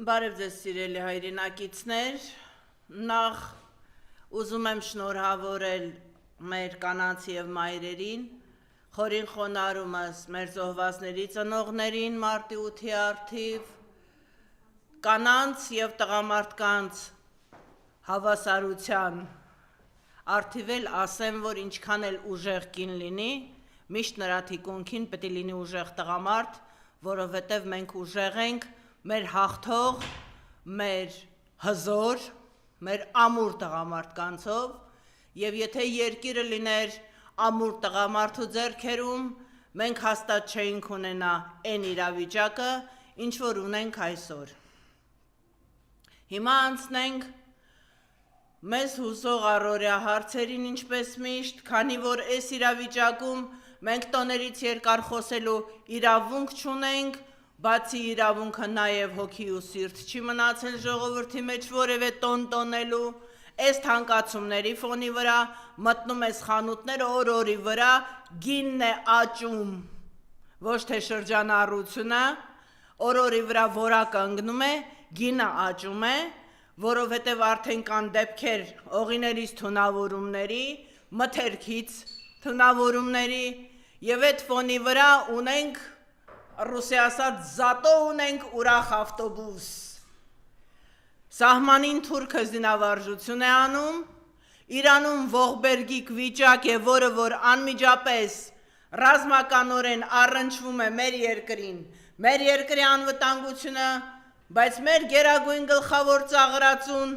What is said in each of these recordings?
Բարև ձեզ սիրելի հայրենակիցներ, նախ ուզում եմ շնորհավորել մեր կանանց և մայրերին, խորին խոնարհումս մեր զոհվածների ծնողներին մարտի 8-ի առթիվ, կանանց և տղամարդկանց հավասարության առթիվ էլ ասեմ, որ ինչքան էլ ուժեղ կին լինի, միշտ նրա թիկունքին պետք է լինի ուժեղ տղամարդ, որովհետև մենք ուժեղ ենք մեր հաղթող, մեր հզոր, մեր ամուր տղամարդկանցով, և եթե երկիրը լիներ ամուր տղամարդու ձեռքերում, մենք հաստատ չէինք ունենա այն իրավիճակը, ինչ որ ունենք այսօր։ Հիմա անցնենք մեզ հուսող առօրյա հարցերին, ինչպես միշտ, քանի որ այս իրավիճակում մենք տոներից երկար խոսելու իրավունք չունենք, բացի իրավունքը նաև հոգի ու սիրտ չի մնացել ժողովրդի մեջ որևէ տոն տոնելու, այս թանկացումների ֆոնի վրա մտնում ես խանութները օր-օրի վրա, գինն է աճում, ոչ թե շրջանառությունը, օր-օրի վրա որակը ընկնում է, գինը աճում է, որովհետև արդեն կան դեպքեր օղիներից թունավորումների, մթերքից թունավորումների, և այդ ֆոնի վրա ունենք ռուսի ասած զատո ունենք ուրախ ավտոբուս։ Սահմանին թուրքը զինավարժություն է անում, Իրանում ողբերգիկ վիճակ է, որը որ անմիջապես ռազմականորեն առնչվում է մեր երկրին, մեր երկրի անվտանգությունը, բայց մեր գերագույն գլխավոր ծաղրածուն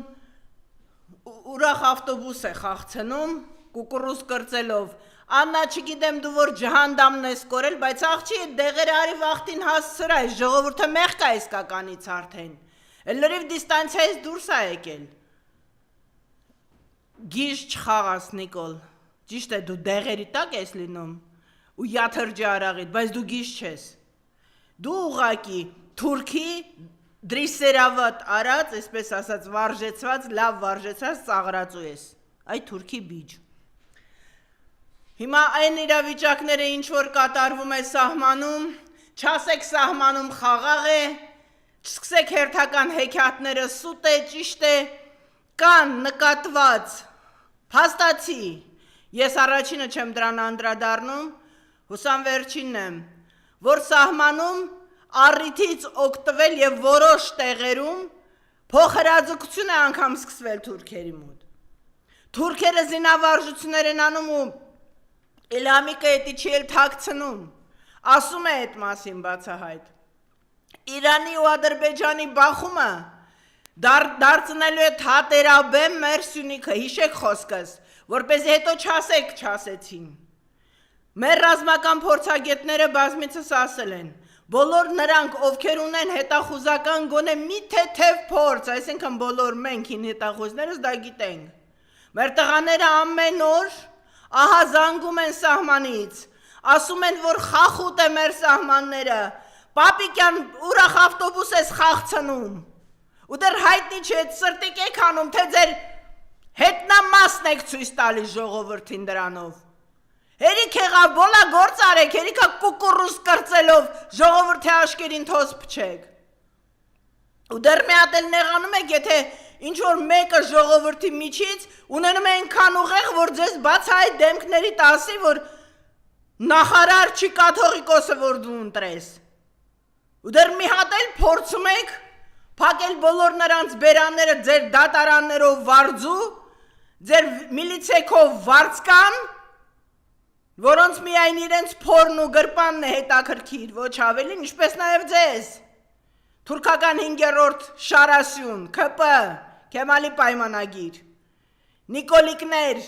ուրախ ավտոբուս է խաղցնում, կուկուռուզ կրծելով, Աննա չգիտեմ դու որ ջհանդամն ես կորել, բայց աղջի այդ դեղերը արի վախտին հասցրա, այս ժողովուրդը մեղք է իսկականից արդեն, լրիվ դիստանցիայից դուրս է եկել։ Գիժ չխաղաս Նիկոլ, ճիշտ է դու դեղերի տակ ես լինում ու յաթրջի արաղիտ, բայց դու գիժ չես, դու ուղակի թուրքի դրիսերավատ արած, այսպես ասած վարժեցված, լավ վարժեցված ծաղրածու ես, այդ թուրքի բիջ։ Հիմա այն իրավիճակները ինչ որ կատարվում է սահմանում, չասեք սահմանում խաղաղ է, չսկսեք հերթական հեքիաթները սուտ է, ճիշտ է, կան նկատված, փաստացի, ես առաջինը չեմ դրան անդրադառնում, հուսամ վերջինն եմ, որ սահմանում առիթից օգտվել և որոշ տեղերում փոխհրաձգություն է անգամ սկսվել թուրքերի մոտ։ Թուրքերը զինավարժություններ են անում ու Իլհամիկը էտի չի էլ թաքցնում, ասում է այդ մասին բացահայտ։ Իրանի ու Ադրբեջանի բախումը դարձնելու է թատերաբեմ մեր Սյունիքը, հիշեք խոսքս, որպեսզի հետո չասեք չասեցին։ Մեր ռազմական փորձագետները բազմիցս ասել են, բոլոր նրանք, ովքեր ունեն հետախուզական գոնե մի թեթև փորձ, այսինքն բոլոր մենք հին հետախուզներս դա գիտենք։ Մեր տղաները ամեն օր ահա զանգում են սահմանից, ասում են, որ խախուտ է մեր սահմանները, պապիկյան ուրախ ավտոբուս ես խաղցնում, ու դեռ հայտնի չէ, սրտիկ եք անում, թե ձեր հետնամասն եք ցույց տալիս ժողովրդին դրանով։ Հերիք եղավ բոլա գործ արեք, հերիքա կուկուռուզ կրծելով ժողովրդի աշկերին թոզ փչեք։ Ու դեռ մի հատ էլ նեղանում եք, եթե ինչ-որ մեկը ժողովրդի միջից ունենում է այնքան ուղեղ, որ ձեզ բացահայտ դեմքների տասի, որ նախարար չի կաթողիկոսը, որ դու ընտրես։ Ու դեռ մի հատ էլ փորձում եք փակել բոլոր նրանց բերանները ձեր դատարաններով վարձու, ձեր միլիցեքով վարձկան, որոնց միայն իրենց փորն ու գրպանն է հետաքրքիր, ոչ ավելին, ինչպես նաև ձեզ։ Թուրքական 5-րդ շարասյուն, ՔՊ, Քեմալի պայմանագիր, Նիկոլիկներ,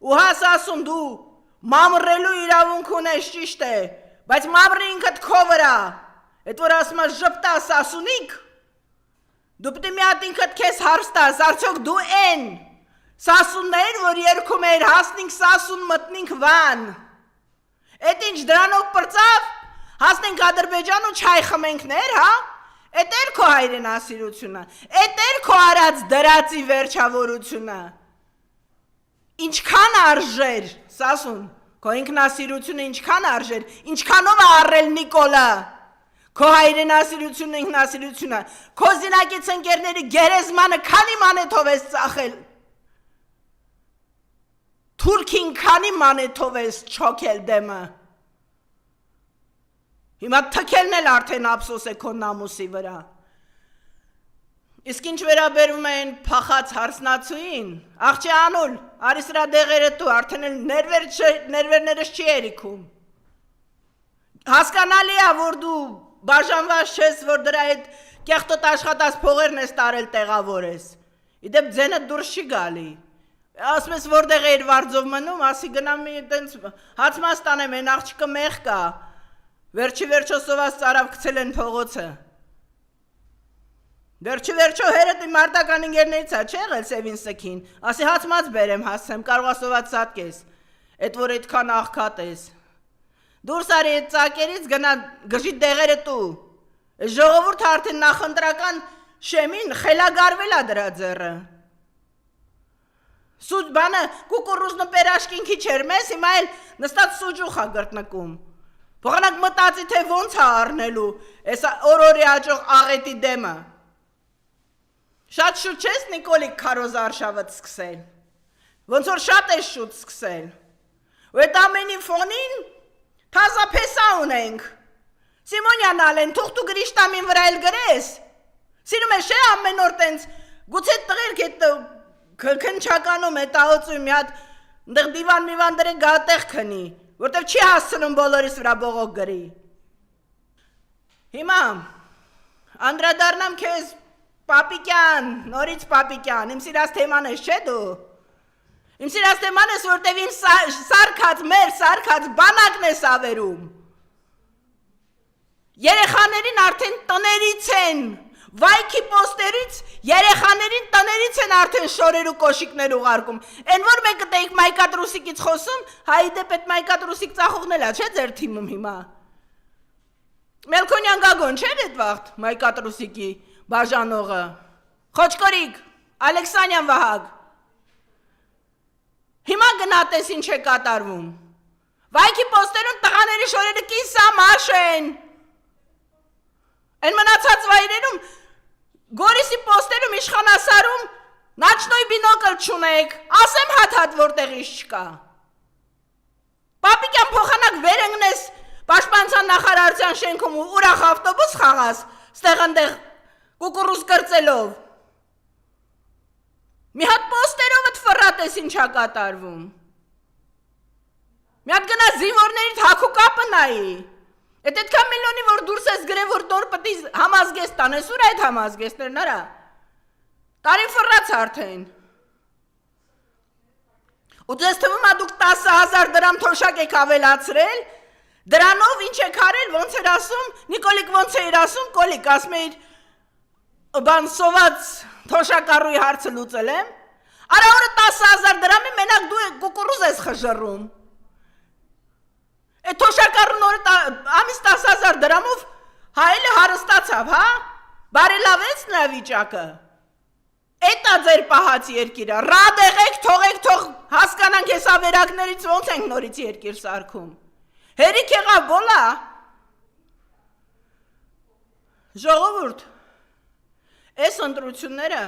ու հաս ասում դու մամռելու իրավունք ունես ճիշտ է, բայց մամռի ինքդ քո վրա, այդ որ ասում ես ժպտա Սասունիկ, դու պետք է մի հատ ինքդ քեզ հարց տաս, արդյոք դու են Սասուններ, որ երգում էր հասնենք Սասուն մտնենք Վան, այդ ինչ դրանով պրծավ, հասնենք Ադրբեջան ու չայ խմենքներ, հա, էդ էր քո հայրենասիրությունը, էդ էր քո արած դրածի վերջավորությունը, ինչքան արժեր, Սասուն, քո ինքնասիրությունը ինչքան արժեր, ինչքանով է առել Նիկոլը, Քո հայրենասիրությունը, ինքնասիրությունը, քո զինակից ընկերների գերեզմանը քանի մանեթով ես ծախել։ Թուրքին քանի մանեթով ես չոքել դեմը։ Հիմա թքելն էլ արդեն ափսոս է քո նամուսի վրա։ Իսկ ինչ վերաբերում է այն փախած հարսնացուին, աղջի Անուլ, արի սրա դեղերը դու, արդեն էլ ներվերներս չի երիքում։ Հասկանալի է, որ դու բաժանված չես, որ դրա այդ կեղտոտ աշխատած փողերն ես տարել տեղավորես։ Իդեպ ձենը դուրս չի գալի։ Ասում ես որտեղ էիր վարձով մնում, ասի գնամ մի տենց հացմաս տանեմ, այն աղջիկը մեղ կա։ Վերջի վերջո սոված ծարավ գցել են փողոցը։ Վերջի վերջո հերդ իմ արտական ընկերներից է, չի եղել սևին սքին, ասի հացմաց բերեմ հասցեմ, կարող է սոված սատկես, էդ որ այդքան աղքատ ես։ Դուրս արի այդ ծակերից գնա գժի դեղերը տու, ժողովուրդը արդեն նախընտրական շեմին խելագարվել է դրա ձեռը։ Սուտ բանը կուկուրուզնը պերաշկինքի չեր մեզ, հիմա էլ նստած սուջուխ է գրտնկում։ Փոխանակ մտածի, թե ոնց է առնելու այս օրորի աճող աղետի դեմը։ Շատ շուտ չես Նիկոլիկ քարոզ արշավը սկսել, ոնց որ շատ ես շուտ սկսել, ու այդ ամենի ֆոնին թազափեսա ունենք, Սիմոնյան ալեն, թուղ դու գրիշտամին վրա էլ գրես, սիրում ես չէ ամեն օր տենց, գուցե տղերք էդ քնչականում է տաղոցում մի հատ դիվան միվան դրեն գատեղ քնի, որտև չի հասցնում բոլորիս վրա բողոք գրի։ Հիմա անդրադառնամ քեզ Պապիկյան, նորից Պապիկյան, իմ սիրած թեման ես չէ դու։ Իմ սիրած թեման ես, որտև իմ սարքած, մեր սարքած բանակն ես ավերում։ Երեխաներին արդեն տներից են, վայքի պոստերից երեխաներին տներից են արդեն շորեր ու կոշիկներ ուղարկում։ Են որ մեկը տեիք Մայկատ Ռուսիկից խոսում, հայի դեպ էդ Մայկատ Ռուսիկ ծախողն էլ է, չէ ձեր թիմում հիմա։ Մելքոնյան Գագոն չէր էդ վաղտ Մայկատ Ռուսիկի բաժանողը, Խոչկորիկ, Ալեքսանյան Վահագ, հիմա գնատես ինչ է կատարվում, վայքի պոստերում տղաների շորերը կիսա մաշ են, են մնացած վայրերում, Գորիսի պոստերում իշխանասարում նաչնոյ բինոկլ չունեք, ասեմ հատ որտեղից չկա, Պապիկյան փոխանակ վերընգնես պաշտպանության նախարարության շենքում ու ուրախ ավտոբուս խաղաս, ստեղ ընդեղ կուկուրուզ կրծելով, մի հատ պոստերով էդ ֆռատ ես ինչա կատարվում, մի հատ գնա զինվորներից հագու կապը նայի, էդ էդքան միլիոնի որ դուրս ես գրե, որ տոր պտի համազգեստ տանես, ուր այդ համազգեստներն արա, տարին ֆռած արդեն, ու ձեզ թվում է դուք 10,000 դրամ թոշակ եք ավելացրել, դրանով ինչ եք արել, ոնց էր ասում, Նիկոլիկ ոնց էր ասում, Կոլիկ ասում էիր, բան սոված թոշակառուի հարցը լուծել եմ, արա օրը 10,000 դրամի մենակ դու կուկուրուզ ես խժռում, այդ թոշակառուն օրը ամիս 10,000 դրամով հայելը հարստացավ, հա, բարելավեց նրա վիճակը, էդ է ձեր պահած երկիրը, ռադ եղեք, թող հասկանանք ես ավերակներից ոնց ենք նորից երկիր սարքում, հերիք եղավ բոլա, ժողովուրդ, այս ընտրությունները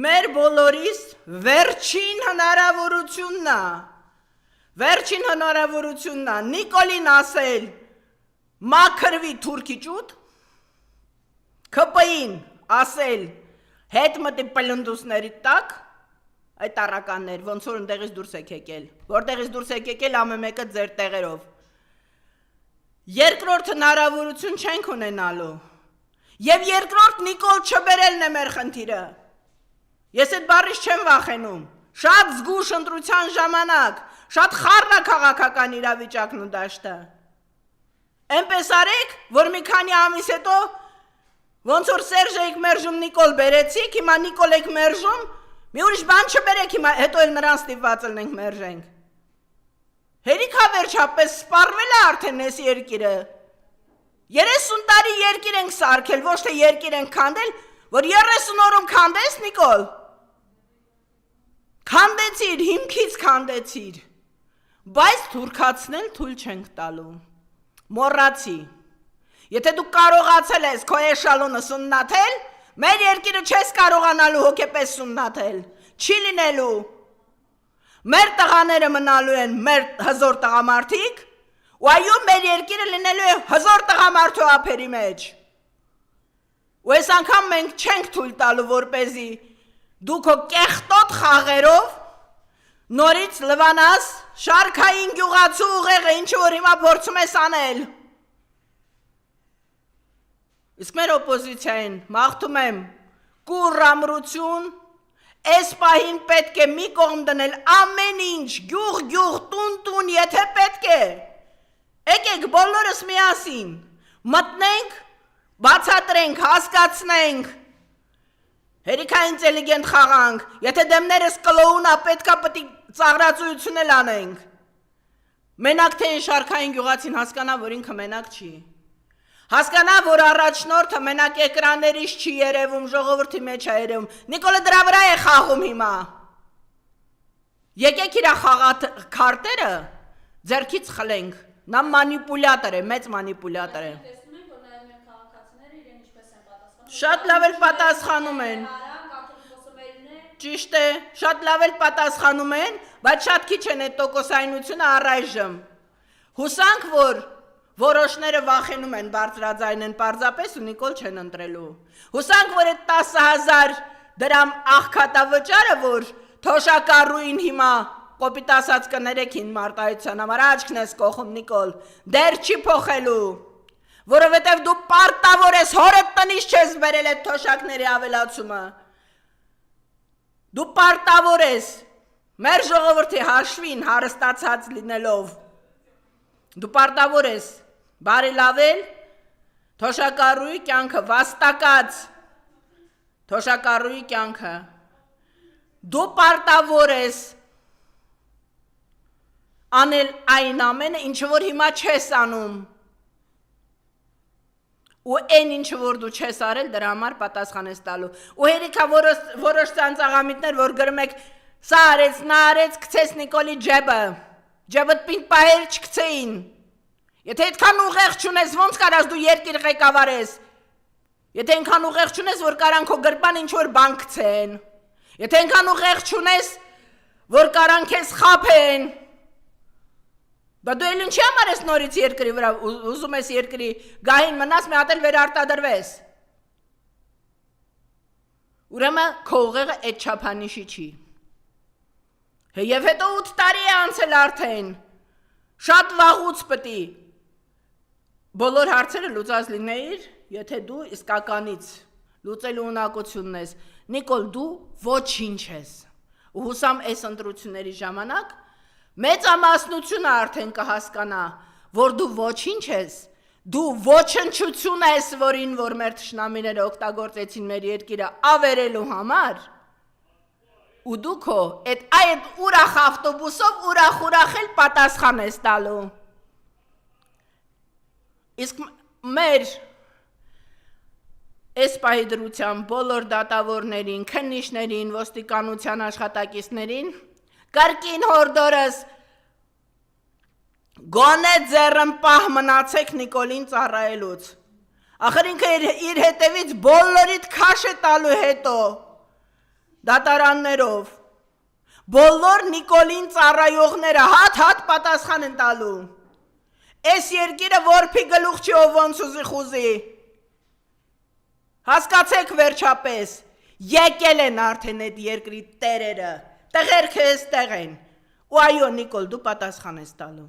մեր բոլորիս վերջին հնարավորությունն է, Նիկոլին ասել մաքրվի թուրքի ճուտ, ԿՊ-ին ասել հետ մտի պլնդուսների տակ, այդ առականներ, ոնց որ ընդեղից դուրս եք եկել, որտեղից դուրս եք եկել ամեն մեկը ձեր տեղերով, երկրորդ հնարավորություն չենք ունենալու, և երկրորդ Նիկոլ չբերելն է մեր խնդիրը, ես այդ բառից չեմ վախենում, շատ զգուշ ընտրության ժամանակ, շատ խառն է քաղաքական իրավիճակն ու դաշտը, այնպես արեք, որ մի քանի ամիս հետո, ոնց որ Սերժ եք մերժում Նիկոլ բերեցիք, հիմա Նիկոլ եք մերժում, մի ուրիշ բան չբերեք, հիմա հետո էլ նրան ստիպված ենք մերժենք, հերիք է վերջապես սպառվել է արդեն այս երկիրը, 30 տարի երկիր ենք սարքել, ոչ թե երկիր ենք քանդել, որ 30 օրում քանդես, Նիկոլ, քանդեցիր, հիմքից քանդեցիր, բայց թուրքացնել թույլ չենք տալու, մոռացի, Եթե դու կարողացել ես քո էշալոնը սուննաթել, մեր երկիրը չես կարողանալու հոգեպես սուննաթել, չի լինելու։ Մեր տղաները մնալու են մեր հզոր տղամարդիկ, ու այո, մեր երկիրը լինելու է հզոր տղամարդու ափերի մեջ։ Ու այս անգամ մենք չենք թույլ տալու, որպեսզի դու քո կեղտոտ խաղերով նորից լվանաս շարքային գյուղացու ուղեղը, ինչ որ հիմա փորձում ես անել։ Իսկ մեր օպոզիցիային մաղթում եմ կուր ամրություն, այս պահին պետք է մի կողմ դնել ամեն ինչ, գյուղ, տուն, եթե պետք է, եկեք բոլորս միասին, մտնենք, բացատրենք, հասկացնենք, հերիքա ինտելիգենտ խաղանք, եթե դեմներս կլոունա պետքա պտի ծաղրացույություն էլ անենք, մենակ թե շարքային գյուղացին հասկանա, որ ինքը մենակ չի, հասկանա, որ առաջնորդը մենակ էկրաններից չի երևում, ժողովրդի մեջ է երևում, Նիկոլը դրա վրա է խաղում հիմա, եկեք իրա քարտերը ձեռքից խլենք, նա մանիպուլյատոր է, մեծ մանիպուլյատոր է, շատ լավ էլ պատասխանում են, ճիշտ է, շատ լավ էլ պատասխանում են, բայց շատ քիչ են այդ տոկոսայնությունը առայժմ, հուսանք, որ որոշները վախենում են բարձրաձայն են պարզապես ու Նիկոլ չեն ընտրելու, հուսանք, որ այդ 10,000 դրամ աղքատավճարը, որ թոշակառուին հիմա կոպիտ ասած կներեքին մարտահայտության համար աչքն ես կողում Նիկոլ, դեռ չի փոխելու, որովհետև դու պարտավոր ես հորդ տնից չես բերել այդ թոշակների ավելացումը, դու պարտավոր ես մեր ժողովրդի հաշվին հարստացած լինելով, դու պարտավոր ես բարելավել թոշակառուի կյանքը, վաստակած թոշակառուի կյանքը, դու պարտավոր ես անել այն ամենը, ինչ որ հիմա չես անում, ու այն ինչ որ դու չես արել, դրա համար պատասխան ես տալու, ու հերիքա որոշ ծանծաղամիտներ, որ գրում եք, սա արեց, նա արեց, գցեց Նիկոլի ջեբըտ պինդ պահեր չգցեին, եթե այդքան ուղեղ չունես, ոնց կարաս դու երկիր ղեկավարես, եթե այնքան ուղեղ չունես, որ կարան քո գրպան ինչ-որ բան գցեն, եթե այնքան ուղեղ չունես, որ կարան քեզ խաբեն, բա դու էլ ինչի համար ես նորից երկրի վրա, ուզում ես երկրի գահին մնաս, մի հատ էլ վերարտադրվես, ուրեմն քո ուղեղը այդ չափանիշի չի, և հետո 8 տարի է անցել արդեն, շատ վաղուց պտի, բոլոր հարցերը լուծած լինեիր, եթե դու իսկականից լուծելու ունակությունն ես, Նիկոլ դու ոչինչ ես, ու հուսամ այս ընտրությունների ժամանակ, մեծամասնությունը արդեն կհասկանա, որ դու ոչինչ ես, դու ոչնչություն ես, որին որ մեր թշնամիները օգտագործեցին մեր երկիրը ավերելու համար, ու դու քո այդ ուրախ ավտոբուսով ուրախ էլ պատասխան ես տալու։ Իսկ մեր այս պահի դրությամբ բոլոր դատավորներին, քննիչներին, ոստիկանության աշխատակիցներին, կրկին հորդորս գոնե ձեռնպահ մնացեք Նիկոլին ծառայելուց։ Ախր ինքը իր հետևից բոլորիդ քաշ է տալու հետո դատարաններով, բոլոր Նիկոլին ծառայողները հատ պատասխան են տալու, այս երկիրը որփի գլուխ չի ով ոնց ուզի խուզի, հասկացեք վերջապես, եկել են արդեն այդ երկրի տերերը, տղերքը էստեղ են, ու այո Նիկոլ դու պատասխան ես տալու։